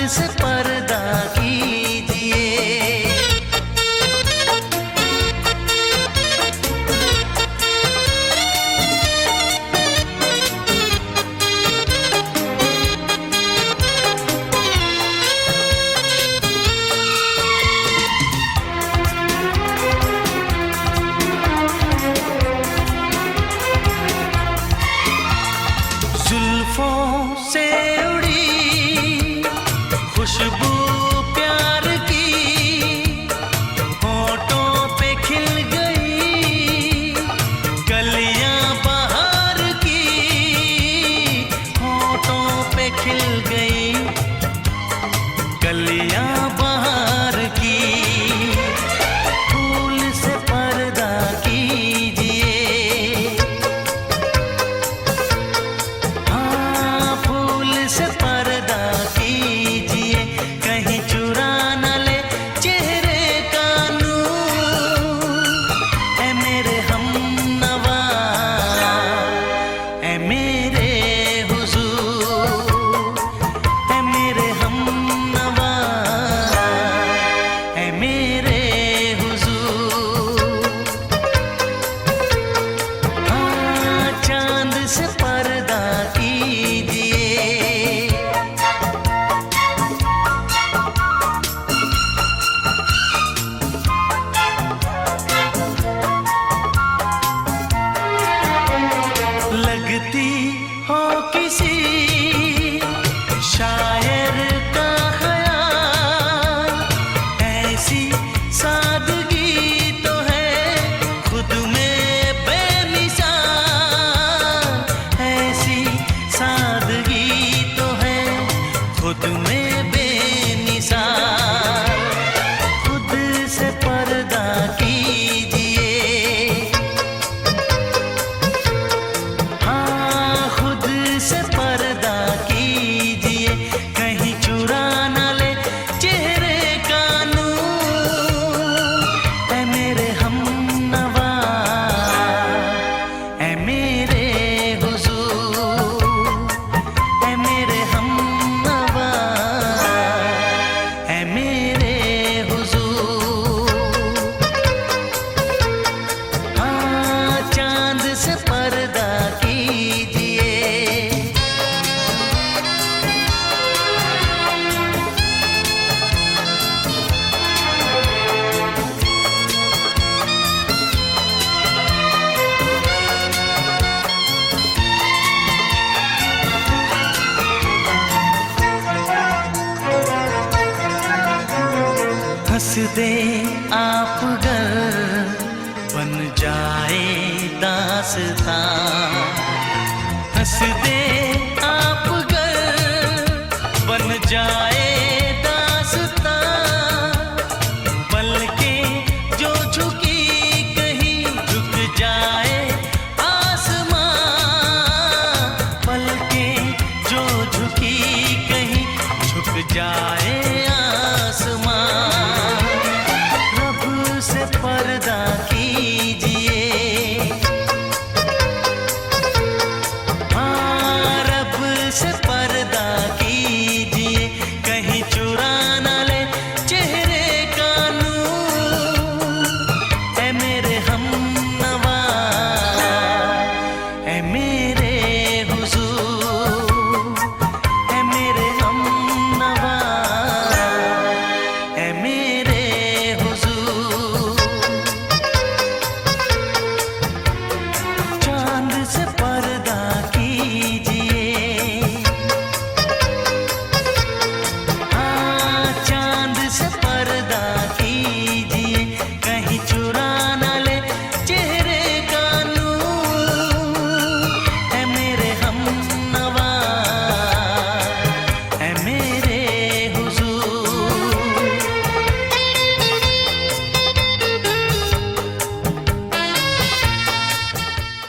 से पर्दा कीजिए। जुल्फों से उड़ी खुशबू प्यार की, होठों पे खिल गई कलियां बहार की, होठों पे खिल गई कलियां बहार की। फूल से पर्दा कीजिए, से पर्दा कीजिए, कहीं चुरा न ले चेहरे का नूर। ऐ मेरे हमनवा, ऐ मेरे हुजूर, ऐ मेरे हमनवा, ऐ मेरे हुजूर। हाँ, चांद से पर्दा कीजिए। लगती हो किसी शायर का ख्याल, ऐसी सादगी तो है खुद में बेमिसाल, ऐसी सादगी तो है खुद में बेमिसाल। खुद से पर्दा कीजिए, से पर्दा कीजिए, कहीं चुरा न ले चेहरे का नूर। ऐ मेरे हमनवा, ऐ मेरे हुजूर, ऐ मेरे हमनवा, ऐ मेरे हुजूर। हाँ, चांद से पर्दा कीजिए। हंस दे आप गर बन जाए दास्तां, हंस दे आप गर बन जाए दास्तां। पलकें जो झुकी कहीं झुक जाए आसमां, पलकें जो झुकी कहीं झुक जाए